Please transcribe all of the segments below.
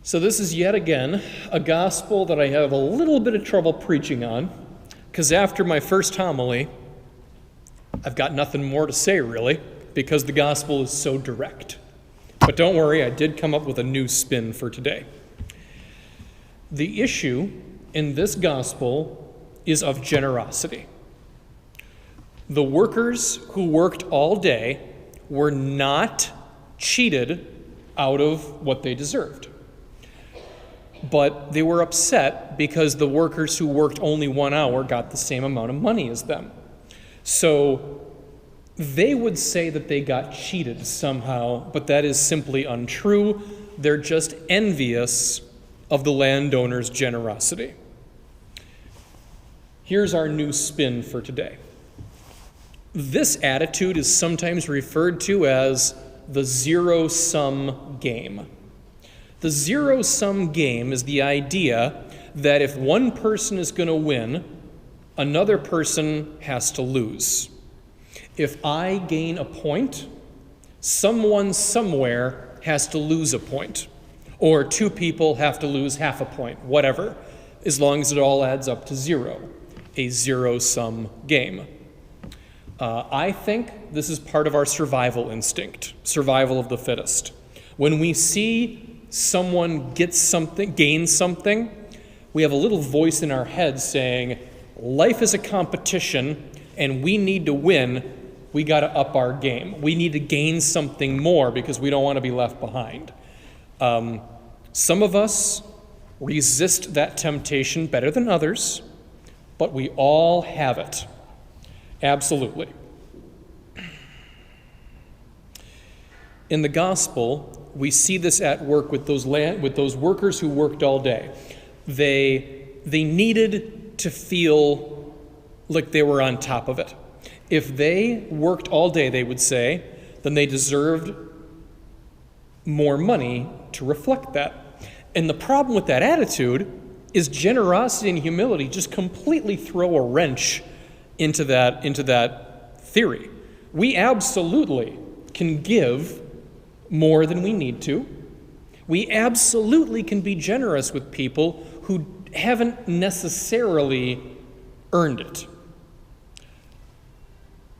So this is yet again a gospel that I have a little bit of trouble preaching on, because after my first homily, I've got nothing more to say really, because the gospel is so direct. But don't worry, I did come up with a new spin for today. The issue in this gospel is of generosity. The workers who worked all day were not cheated out of what they deserved. But they were upset because the workers who worked only 1 hour got the same amount of money as them. So they would say that they got cheated somehow, but that is simply untrue. They're just envious of the landowner's generosity. Here's our new spin for today. This attitude is sometimes referred to as the zero-sum game. The zero-sum game is the idea that if one person is going to win, another person has to lose. If I gain a point, someone somewhere has to lose a point. Or two people have to lose half a point, whatever, as long as it all adds up to zero. A zero-sum game. I think this is part of our survival instinct, survival of the fittest. When we see someone get something, gain something, we have a little voice in our head saying, life is a competition and we need to win. We got to up our game. We need to gain something more because we don't want to be left behind. Some of us resist that temptation better than others, but we all have it. Absolutely. In the gospel, we see this at work with those workers who worked all day. They needed to feel like they were on top of it. If they worked all day, they would say, then they deserved more money to reflect that. And the problem with that attitude is generosity and humility just completely throw a wrench into that theory. We absolutely can give more than we need to. We absolutely can be generous with people who haven't necessarily earned it.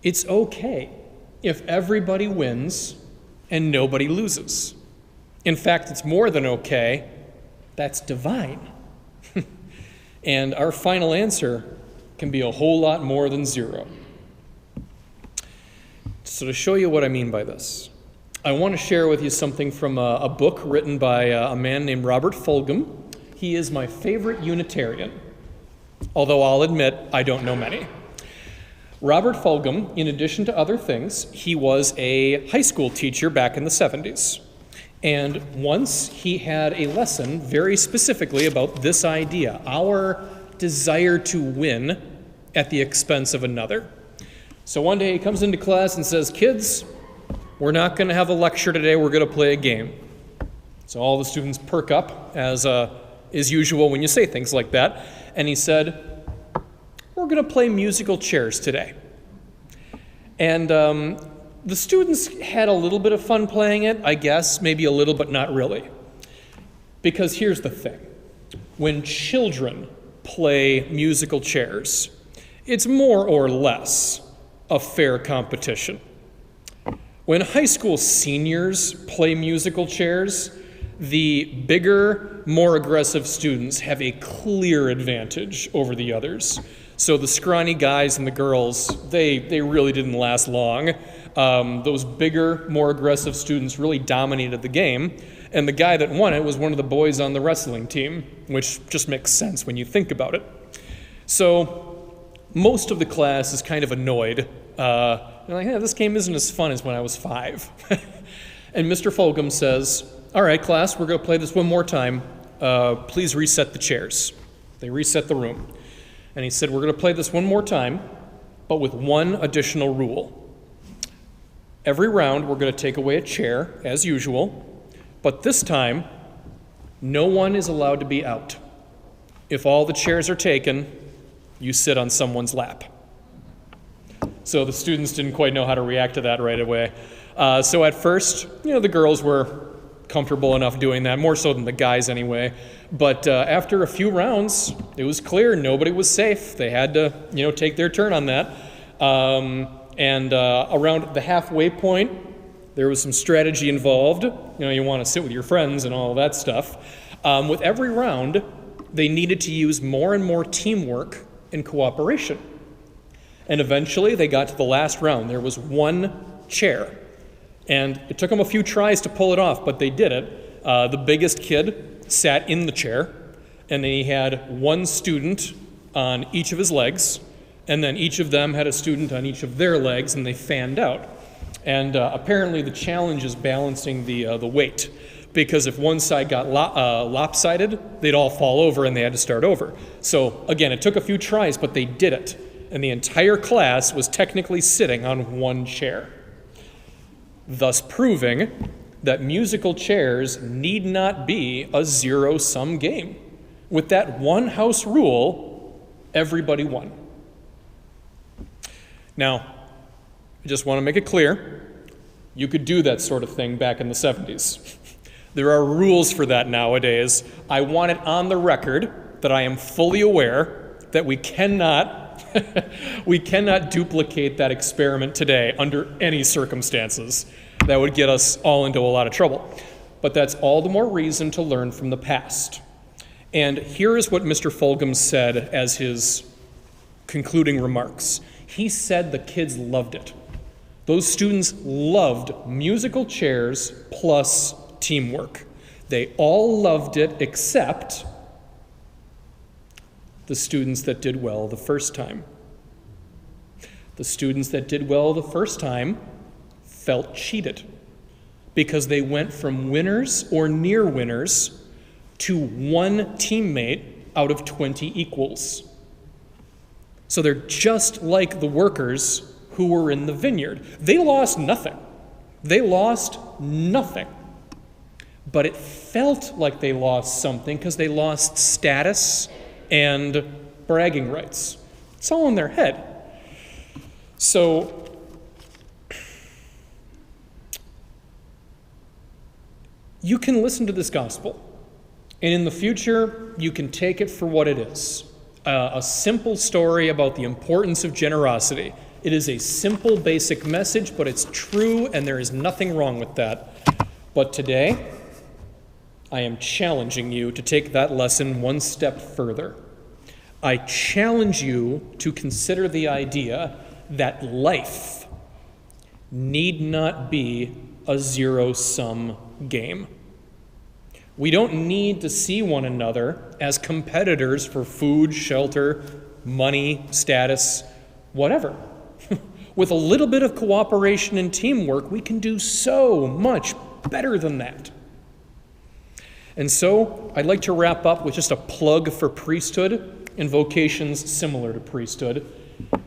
It's okay if everybody wins and nobody loses. In fact, it's more than okay. That's divine. And our final answer can be a whole lot more than zero. So to show you what I mean by this, I want to share with you something from a book written by a man named Robert Fulghum. He is my favorite Unitarian, although I'll admit I don't know many. Robert Fulghum, in addition to other things, he was a high school teacher back in the 70s. And once he had a lesson very specifically about this idea, our desire to win at the expense of another. So one day he comes into class and says, kids, we're not going to have a lecture today, we're going to play a game. So all the students perk up, as is usual when you say things like that. And he said, we're going to play musical chairs today. And the students had a little bit of fun playing it, I guess, maybe a little, but not really. Because here's the thing. When children play musical chairs, it's more or less a fair competition. When high school seniors play musical chairs, the bigger, more aggressive students have a clear advantage over the others. So the scrawny guys and the girls, they really didn't last long. Those bigger, more aggressive students really dominated the game. And the guy that won it was one of the boys on the wrestling team, which just makes sense when you think about it. So most of the class is kind of annoyed. They're like, this game isn't as fun as when I was 5. And Mr. Fulghum says, all right, class, we're going to play this one more time. Please reset the chairs. They reset the room. And he said, we're going to play this one more time, but with one additional rule. Every round, we're going to take away a chair, as usual, but this time, no one is allowed to be out. If all the chairs are taken, you sit on someone's lap. So the students didn't quite know how to react to that right away. So at first, the girls were comfortable enough doing that, more so than the guys anyway. But after a few rounds, it was clear nobody was safe. They had to, take their turn on that. And around the halfway point, there was some strategy involved. You want to sit with your friends and all that stuff. With every round, they needed to use more and more teamwork and cooperation. And eventually, they got to the last round. There was one chair. And it took them a few tries to pull it off, but they did it. The biggest kid sat in the chair, and then he had one student on each of his legs, and then each of them had a student on each of their legs, and they fanned out. And apparently the challenge is balancing the weight, because if one side got lopsided, they'd all fall over and they had to start over. So again, it took a few tries, but they did it. And the entire class was technically sitting on one chair, thus proving that musical chairs need not be a zero-sum game. With that one house rule, everybody won. Now, I just want to make it clear, you could do that sort of thing back in the 70s. There are rules for that nowadays. I want it on the record that I am fully aware that we cannot duplicate that experiment today under any circumstances. That would get us all into a lot of trouble. But that's all the more reason to learn from the past. And here is what Mr. Fulgham said as his concluding remarks. He said the kids loved it. Those students loved musical chairs plus teamwork. They all loved it except the students that did well the first time. The students that did well the first time felt cheated because they went from winners or near winners to one teammate out of 20 equals. So they're just like the workers who were in the vineyard. They lost nothing. They lost nothing. But it felt like they lost something because they lost status and bragging rights. It's all in their head. So you can listen to this gospel, and in the future, you can take it for what it is. A simple story about the importance of generosity. It is a simple, basic message, but it's true, and there is nothing wrong with that. But today, I am challenging you to take that lesson one step further. I challenge you to consider the idea that life need not be a zero-sum game. We don't need to see one another as competitors for food, shelter, money, status, whatever. With a little bit of cooperation and teamwork, we can do so much better than that. And so, I'd like to wrap up with just a plug for priesthood and vocations similar to priesthood.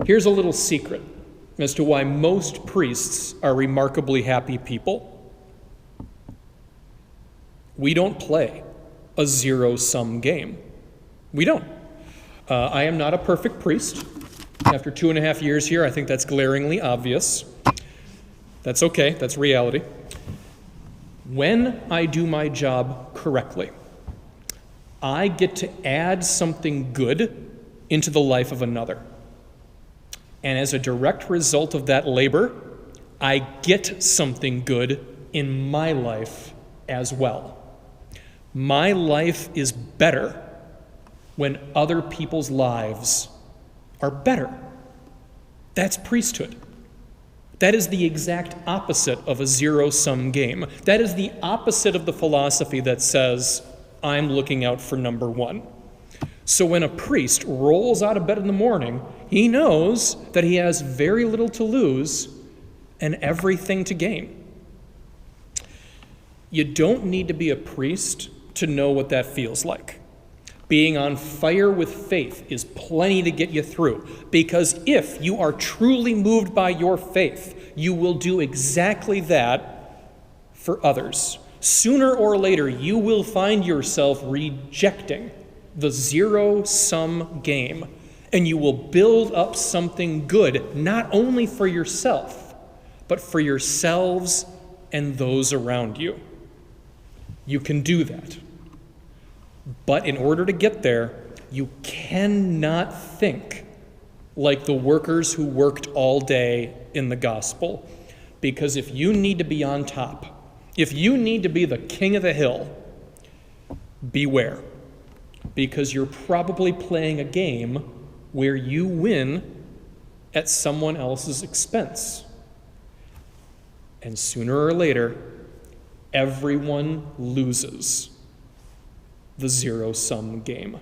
Here's a little secret as to why most priests are remarkably happy people. We don't play a zero-sum game. We don't. I am not a perfect priest. After 2.5 years here, I think that's glaringly obvious. That's okay. That's reality. When I do my job correctly, I get to add something good into the life of another. And as a direct result of that labor, I get something good in my life as well. My life is better when other people's lives are better. That's priesthood. That is the exact opposite of a zero-sum game. That is the opposite of the philosophy that says, I'm looking out for number one. So when a priest rolls out of bed in the morning, he knows that he has very little to lose and everything to gain. You don't need to be a priest to know what that feels like. Being on fire with faith is plenty to get you through, because if you are truly moved by your faith, you will do exactly that for others. Sooner or later, you will find yourself rejecting the zero-sum game, and you will build up something good, not only for yourself, but for yourselves and those around you. You can do that. But in order to get there, you cannot think like the workers who worked all day in the gospel. Because if you need to be on top, if you need to be the king of the hill, beware. Because you're probably playing a game where you win at someone else's expense. And sooner or later, everyone loses the zero-sum game.